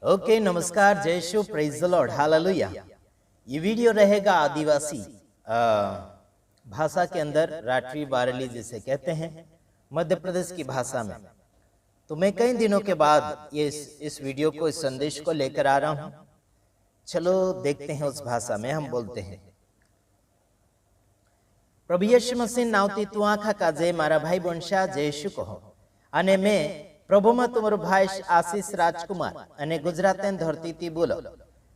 Okay, नमस्कार, जय शु, प्रेज द लॉर्ड, हालेलुया। ये वीडियो रहेगा आदिवासी भाषा के अंदर, राठवी बारेली जिसे कहते हैं, मध्य प्रदेश की भाषा में। तो मैं कई दिनों के बाद ये इस वीडियो को, इस संदेश को लेकर आ रहा हूं। चलो देखते हैं उस भाषा में। हम बोलते हैं, प्रभु यीशु मसीह नावती तू आखा काजे मारा भाई बंशा जय शु कहो। अने मैं प्रभु में तुम्हारो भाई आशीष राजकुमार अने गुजरात धरती थी बोलो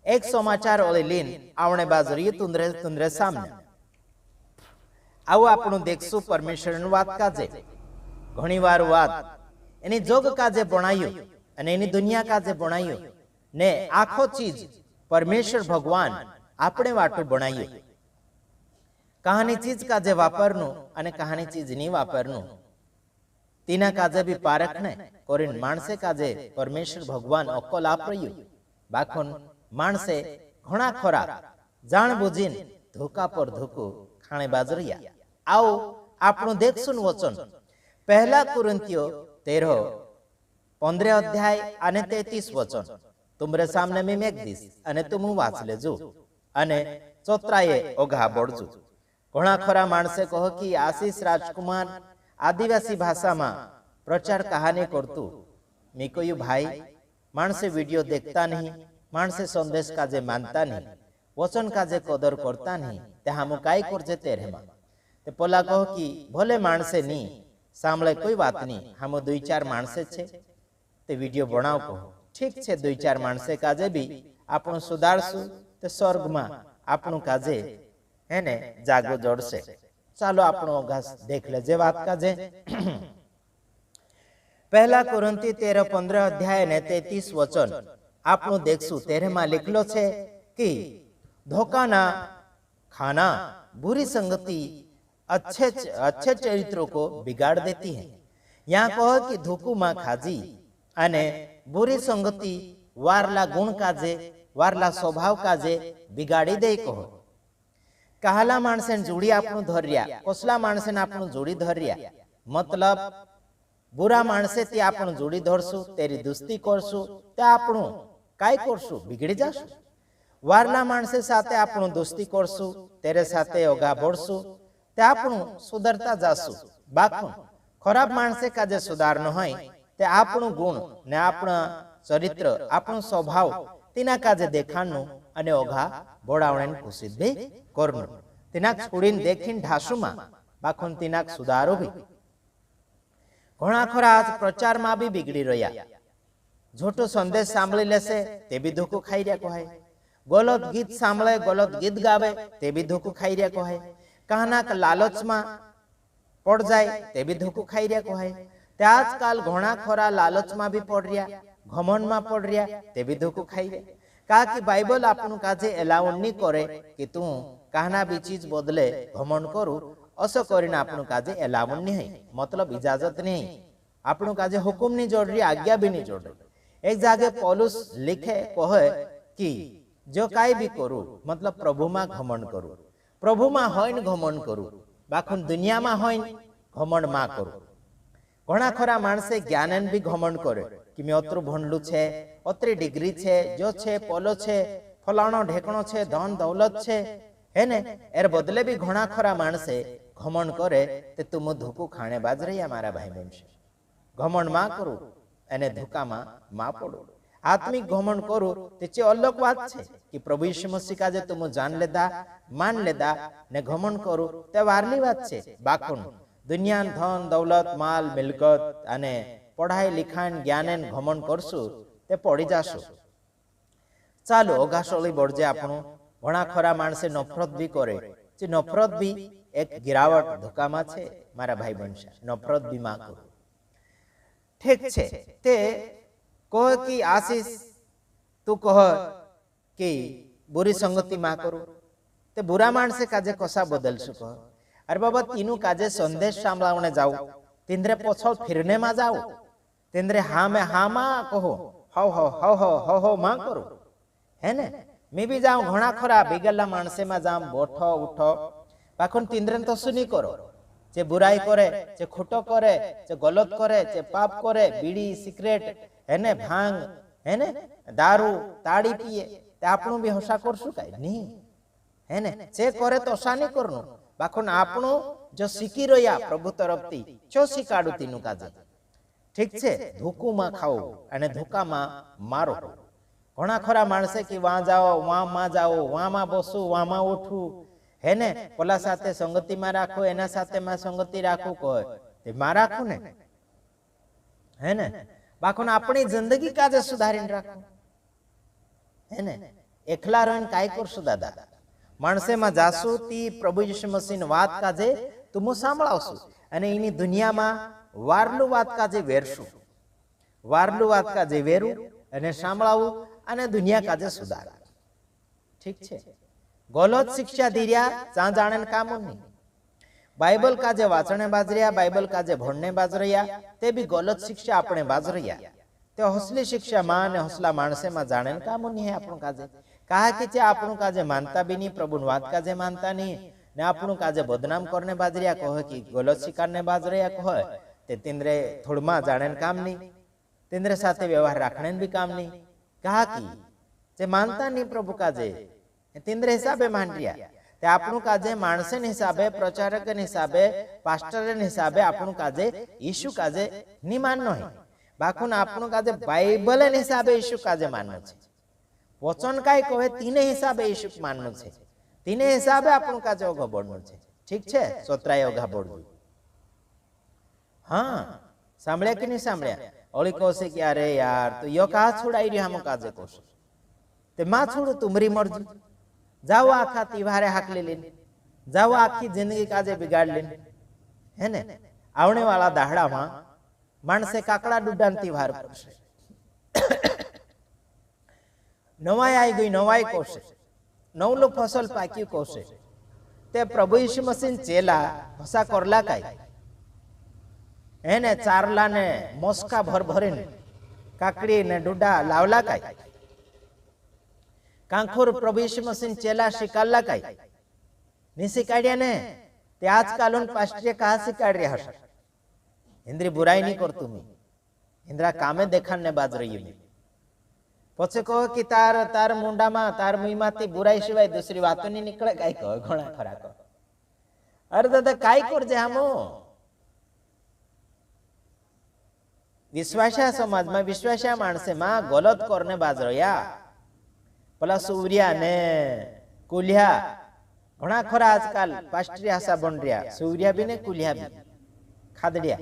एक समाचार ओले लीन आवणे बाजरी तुंदरे तुंदरे सामने आवो आपणु देखसु परमेश्वर वात काजे घणी वार वात एनी जोग काजे बनायो अने एनी दुनिया काजे बनायो ने आखो चीज परमेश्वर भगवान आपणे वाटू बनायो। कहानी चीज काजे वापरनु अने कहानी चीज नी वापरनु तीना काजे भी पारख ने कोरिन माणसे काजे परमेश्वर भगवान अक्कल आप्रयु बाखोन माणसे घणा खरा जाण बुझीन धोका पर धोको खाणे बाजरिया। आओ आपणु देखसुन वचन पहला कुरिन्थियो 13:15 अध्याय अने 33 वचन तुमरे सामने में मेघ दीस अने तुम वाच लेजो अने चोत्राए ओघा बोडजो। घणा खरा माणसे कहो कि आशीष राजकुमार आदिवासी भाषा में प्रचार कहानी करतु मैं कहू भाई माणसे वीडियो देखता नहीं, माणसे संदेश काजे मानता नहीं, वचन काजे कदर करता नहीं, ते हम काई करजे तेरे में ते पोला कहो कि भले माणसे नी सांभळे कोई बात नहीं, हम 2-4 माणसे छे ते वीडियो बनाव कहो ठीक छे। 2-4 माणसे काजे भी आपणु सुधारशु ते स्वर्ग में आपणु काजे हेने जागो जोड़शे। चालो आपणो अगास देख लेजे वात काजे। पहला कुरिन्थी 13:15 अध्याय ने 33 वचन आपणो देखसु। तेरे में लिखलो छे कि धोखा ना खाना बुरी संगति अच्छे चरित्रों को बिगाड़ देती है। यहाँ कहो कि धोकू मां खाजी अने बुरी संगति वारला गुण काजे वारला स्वभाव काजे बिगाड़ी दे कहो। कहाला माणसे जोड़ी आपणु धर्या, कोसला माणसे आपणु जोड़ी धर्या, मतलब बुरा माणसे ते आपणु जोड़ी धरसु, तेरी दोस्ती करसु ते आपणु काय करसु बिगड़ी जाशु। वारला माणसे साथे आपणु दोस्ती करसु, तेरे साथे ओगा बोडसु ते आपणु सुधरता जासु। बाखुन खराब माणसे काजे सुधार न होय ते आपणु गुण ने आपणा चरित्र आपणु स्वभाव तीना काजे देखाणनु अने ओघा बोडावणे खुशी बे करनु तीनाक छोड़ीन देखीन ढासुमा बाखोन तीनाक सुधारो भी। घणा खरा आज प्रचार में भी बिगड़ी रह्या, झूठो संदेश सांभળી लेसे ते भी धोको खाई रह्या कहे, गलत गीत सांभळे गलत गीत गावे ते भी धोको खाई रह्या कहे, कहानाक लालच में पड़ जाए ते भी धोको खाई रह्या कहे। ते आजकाल घणा खरा लालच में भी पड़ रह्या, घमंड में पड़ रह्या ते भी धोको खाई रह्या। कहा कि बाइबल आपणु काजे एलाउ नहीं करे कि तू कहना भी चीज बदले घमंड करू असो करीने आपणु काजे एलाउ नहीं, मतलब इजाजत नहीं, आपणु काजे हुकुम नहीं जोड़ रही, आज्ञा भी नहीं जोड़ रही। एक जगह पौलुस लिखे कहे कि जो काई भी करू मतलब प्रभु में घमंड करू, प्रभु में होय घमंड करू, बाखुन दुनिया में होय घमंड मा करू। घणा खरा माणसे ज्ञानन भी घमंड करे कि मैं अतरू भणलू छे, अतरी डिग्री छे, जो छे पोलो छे, फलाणो ढेकणो छे, धन दौलत छे हेने। एर बदले भी घणा खरा माणसे घमंड करे ते तुम धोकू खाणे बाजरिया मारा भाई बहन छे। घमंड मा करू अने धोका मा पड़ू। आत्मिक घमंड करू ते अलग बात छे कि प्रभु यीशु मसीह काजे तुम जान लेदा मान लेदा ने घमंड करू ते वारली बात छे। बाखुन दुनिया धन दौलत माल मिलकत अने पढ़ाई लिखाण ज्ञान घमंड करशु ते पड़ी जाशु। चालो अगाशोली बढ़जे आपणु। घणा खरा माणसे नफरत भी करे, जे नफरत भी एक गिरावट धोका में छे मारा भाई बहन, नफरत भी मा करो ठीक छे। ते कहो कि आशीष तू कह कि बुरी संगति मा करू ते बुरा माणसे काजे कसा बदलशु कह। अरे बाबा तीनू काजे संदेश सांभळावणे जाऊ तिंद्रे पछळ फिरने मा जाऊ तिंद्रे हा में हा मा कहो हो हो हो हो हो हो मा करू है ने। मैं भी जाऊं घणा खरा बिगला माणसे में जाम बोठो उठो बाखुन तिंद्रेन तो सुनी करो जे बुराई करे जे खोटो करे जे गलत करे जे पाप करे बीड़ी सिगरेट हेने भांग है ने दारू ताड़ी पिए ते आपणु भी हसा करशु काई नहीं है ने जे करे तो हसा नहीं करनु बाखुन आपणु जो सीखी रह्या प्रभु तरफथी छो सीखाडू तीनु काजे ठीक छे धोकू में खाओ अने धोका में मारो घणा खरा माणसे कि वहां जाओ वहां मां जाओ वहां मां बसू वहां मां उठू है ने पोला साथे संगति में राखो एना साथे में संगति राखू कोई ते मां राखू ने है ने बाखुन अपनी जिंदगी काजे सुधारीने राखो है ने एकला रहीने काय करशु दादा माणसे में जासू ती प्रभु यीशु मसीह वात काजे तुमु सांभळावशु अने एनी दुनिया में वारलू वात काजे वेरशु वारलू वात काजे वेरू अने सांभळावू अने दुनिया काजे सुधारा ठीक छे गलत शिक्षा दीर्या चा जाणे काम नहीं बाइबल काजे वाचने बाजरिया बाइबल काजे भणने बाजरिया ते भी गलत शिक्षा अपने बाजरिया ते हौसली शिक्षा मां ने हौसला माणसे में जाणे काम नहीं है आपणु काजे कहा कि चे आपणु काजे मानता भी नहीं प्रभु वात काजे मानता नहीं ने आपणु काजे बदनाम करने बाजरिया कहे कि गलत शिकारने बाजरिया कहे ते तिंद्रे थोड़मा जाणे काम नहीं तिंद्रे साथे व्यवहार राखने भी काम नहीं कहा कि जे मानता नहीं प्रभु काजे तिंद्रे हिसाबे मान रिया ते आपणु काजे माणसेन हिसाबे प्रचारकन हिसाबे पास्टरन हिसाबे आपणु काजे यीशु काजे नी माननो है बाखुन आपणु काजे बाइबलन हिसाबे यीशु काजे माननो छे वचन काय कहे तीने हिसाबे यीशु माननो छे तीने हिसाबे आपणु काजे ओघा बोलनो छे ठीक छे सोत्राय ओघा बोलવું हाँ सांभळ्या कि नहीं सांभळ्या ओली कहशे कि अरे यार तो यो का छोड़ाई रह्यो हम काजे कहशे ते मां छोड़ू तुमरी मर्जी जाओ आखा तिवारे हाकले लेने जाओ आखी जिंदगी काजे बिगाड़ लेने है ने आवने वाला दाहड़ा में माणसे काकड़ा डूडान तिवार करशे नवाई आई गई नवाई कोशे नवलो फसल पाक्यु कोशे ते प्रभु यीशु मसीह चेला भसा करला काई एने चारला ने मोस्का भर भरीने काकड़ी ने डूडा लावला काई कांखोर प्रभु यीशु मसीह चेला शिकारला काई नहीं शिकाड्या ने ते आजकाल पास्ट्रिय कहा शिकाड़ रह्या हशे इंद्री बुराई नहीं करतु मी इंद्रा कामे देखाण ने बाज रही मी पछे कहो कि तार तार मुंडा में तार मुई मांथी बुराई सिवाय दूसरी वातो नहीं निकळे काई कहो घणा खरा कहो अरे दादा काई करजे हमो विश्वासा समाज में विश्वासा माणसे में गलत करने बाज रह्या पला सूर्या ने कुलिया घणा खरा आजकल पास्ट्री आशा बन रहा सूर्या भी ने कुलिया भी खादड़िया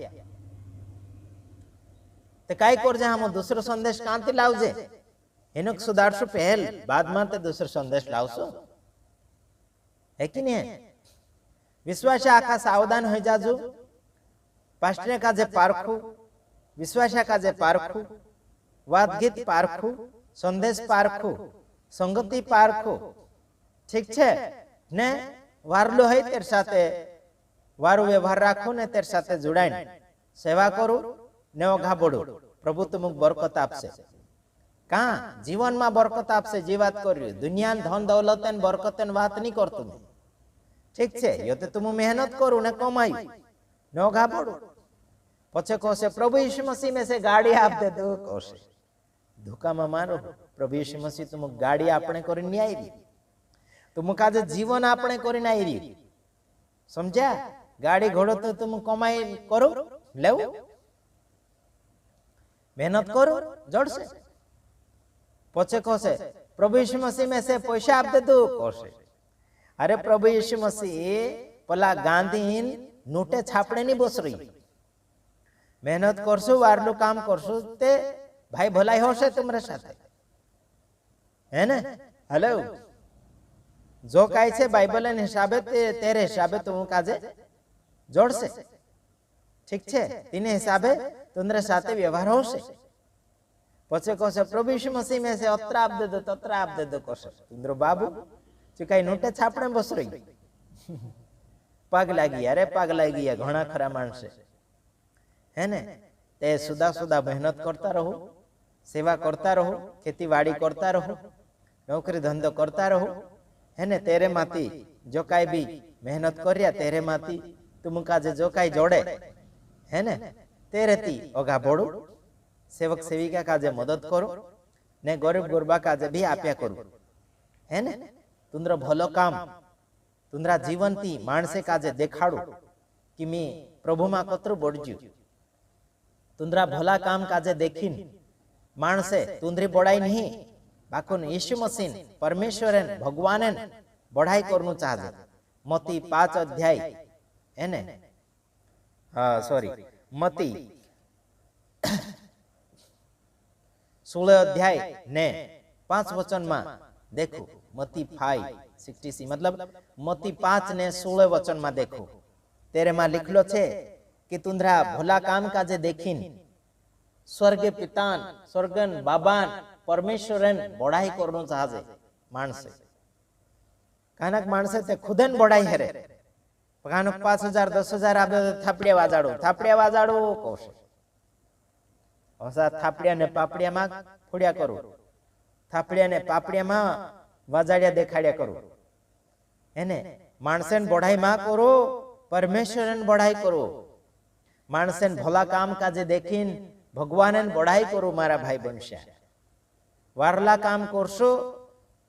ते काय करजे हम दूसरो संदेश कांति लावजे एनो सुधारशो पहल बाद में ते दूसरो संदेश लावशो है कि नहीं विश्वासा आखा सावधान हो जाजू पास्ट्रे काजे पारखू विश्वासा काजे पारखू वादगीत पारखू संदेश पारखू संगति पारखो ठीक छे ने वारलो है तेर साथे वारो व्यवहार राखो ने तेर साथे जुड़ाई सेवा करो ने ओघा बोड़ो प्रभु तुमक बरकत आपसे कहाँ जीवन में बरकत आपसे जी बात कर दुनिया धन दौलत बरकत बात नहीं करतु ठीक छे यो ते तुम मेहनत करो ने कमाई ने ओघा बोड़ो पछे कहशे प्रभु यीशु मसीह में से गाड़ी आप दे दो कहशे धोका में मारो प्रभु यीशु मसीह तुम गाड़ी आपणे करीने आई रही तुम काजे जीवन आपणे करीने आई रही समझा गाड़ी घोड़ो तो तुम कमाई करो लेव मेहनत करो जड़ से पछे कहशे प्रभु यीशु मसीह में से पैसा आप दे दो कहशे अरे प्रभु यीशु मसीह पला गांधी नोटे छापड़े नहीं बस रही मेहनत करशो वारलू काम करशो ते भाई भलाई होशे तुम्हारे साथे है ना हेलो जो काई छे बाइबल हिसाबे तेरे हिसाबे तुम काजे जोड़से ठीक छे तीने हिसाबे तुम्हारे साथे व्यवहार होशे पछे कहशे प्रभु यीशु मसीह में से अत्र आप दे दो तत्र आप दे दो कहशे तुमरो बाबू चुकाई नोटे छापड़े बस रही पग लागी अरे पग लागी घणा खरा माणसे है ने ते सुदा सुदा मेहनत करता रहो सेवा करता रहो खेतीवाड़ी करता रहो नौकरी धंधो करता रहो है ने तेरे माती जो काई भी मेहनत करिया तेरे माती तुम काजे जो काई जोड़े है ने तेरे ती ओघा बोड़ो सेवक सेविका काजे मदद करो ने गरीब गुरबा काजे भी आप्या करू है ने तुंद्र भलो काम तुंद्रा जीवन थी माणसे काजे देखाड़ू कि मी प्रभु में कतरू बढ़जू तुंद्रा भला काम काजे देखीन माणसे तुंद्री बड़ाई नहीं बाकुन यीशु मसीह परमेश्वरन भगवानन बढ़ाई करनु चाहे मती 5 अध्याय है ने सॉरी मती 16 अध्याय ने 5 वचन में देखो मती 5:66 मतलब मती 5 ने 16 वचन में देखो तेरे में लिखलो छे कि तुंद्रा भला काम काजे देखीन स्वर्गे पितान स्वर्गन बाबान परमेश्वरन बढ़ाई करनु चाहे माणसे कानक माणसे ते खुदन बढ़ाई हेरे कानक 5,000 10,000 आपे थापड़िया वाजाड़ो कोशे होसा थापड़िया ने पापड़िया में फोड़िया करो थापड़िया ने पापड़िया में वाजाड़िया देखाड़िया करो एने माणसेन बढ़ाई में करो परमेश्वरन बढ़ाई करो माणसेन भला काम काजे देखीन भगवानन बढ़ाई करो मारा भाई बनशा वारला काम करशो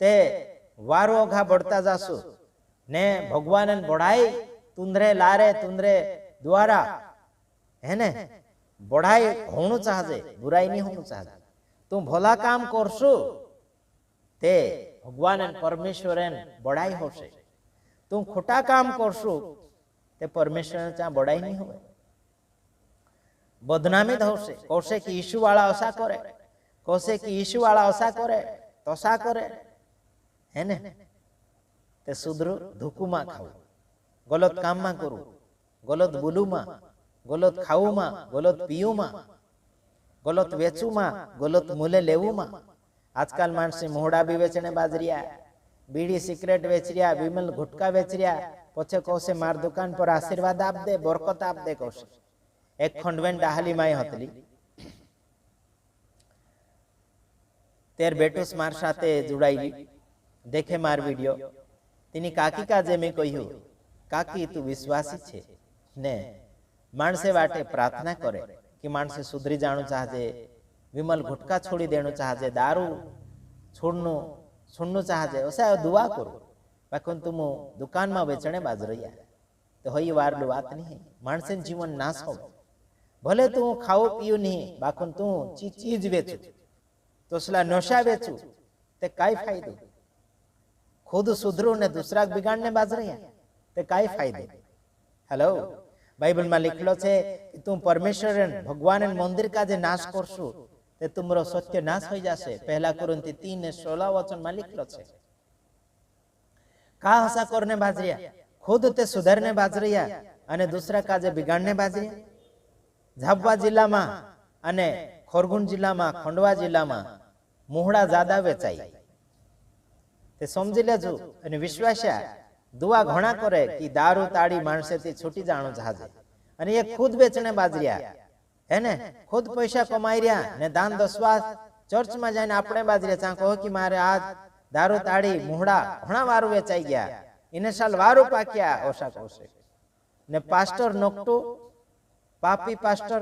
ते वारो ओघा बढ़ता जासो ने भगवानन बढ़ाई तुंद्रे लारे तुंद्रे द्वारा है ने बढ़ाई होनु चाहे बुराई नहीं होनु चाहे तुम भला काम करशो ते भगवानन परमेश्वरन बढ़ाई होशे तुम खोटा काम करशो ते परमेश्वरन चा बढ़ाई नहीं होवे बदनामी होशे कोसे कि यीशु वाला ऐसा करे कोसे कि यीशु वाला ऐसा करे तोसा करे है ने ते सुधरो धुकू में खाऊ गलत काम में करू गलत बोलू में गलत खाऊ में गलत पीयू में गलत वेचू में गलत मूल्य लेवू में आजकल मानसी मोहड़ा भी वेचने बाजरिया बीड़ी सिगरेट वेच रिया विमल गुटका वेच रिया पछे कहसे मार दुकान पर आशीर्वाद आप दे बरकत आप दे कहसे एक खंडवेन डाहली माई हतली तेर बेटूस मार साथे जुड़ाई देखे मार वीडियो तेनी काकी काजे में कहू काकी तू विश्वासी छे ने माणसे वाटे प्रार्थना करे कि माणसे सुधरी जाणु चाहे विमल गुटका छोड़ी देणु चाहे दारू छोड़नु चाहे ओसा दुआ करो बाकी तुम दुकान में वेचणे बाज रहिया तो हई वारलू बात नहीं माणसे जीवन नाश हो भले तू खाओ पीयू नहीं बाकी तू चीज वेचू तो सला नशा वेचू ते काई फायदो खुद सुधरू ने दूसरा बिगाड़ने बाज रही ते काई फायदे हेलो बाइबल में लिखलो छे कि तुम परमेश्वर भगवान मंदिर का जे नाश करशो ते तुमरो सत्य नाश हो जासे पहला कुरिन्थी 3:16 वचन में लिखलो छे का हसा करने बाज रिया खुद ते सुधारने बाज रिया अने दूसरा का जे बिगाड़ने बाज रिया झाबुआ जिला में अने खोरगुण जिला में खंडवा जिला में मोहड़ा ज्यादा वेचाई ते समझी लेजो अने विश्वास्या दुआ घणा करे कि दारू ताड़ी माणसेथी छूटी जाणो चाहे अने ये खुद बेचने बाजरिया है ने खुद पैसा कमाई रिया ने दान दसवा चर्च में जाने आपणे बाजरिया चा कहो कि मारे आज दारू ताड़ी मोहड़ा घणा वारू वेचाई गया इने साल वारू पाक्या ओसा कोसे ने पास्टर नोकटो पापी पास्टर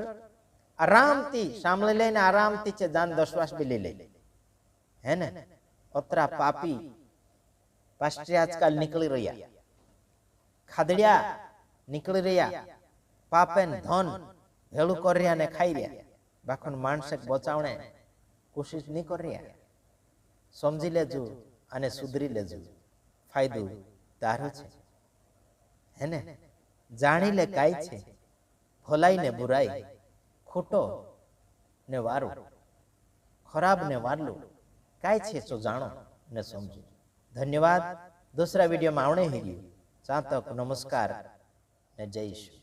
आरामथी सामले लईने आरामथी छे दान दसवास भी ले है ने अतरा पापी पास्टर आजकल निकली रहा खादड़िया निकली रहा पापेन धन भेलू कर रहा ने खाई रहा बाकी मानसे बचावने कोशिश नहीं कर रहा समझी लेजो अने सुधरी लेजो फायदो तारो छे है ने जाणी ले काई छे भलाई ने बुराई खोटो ने वारो खराब ने वारलो काई छे तो जानो ने समझो धन्यवाद दूसरा वीडियो में आवणे ही चातक नमस्कार ने जय श्री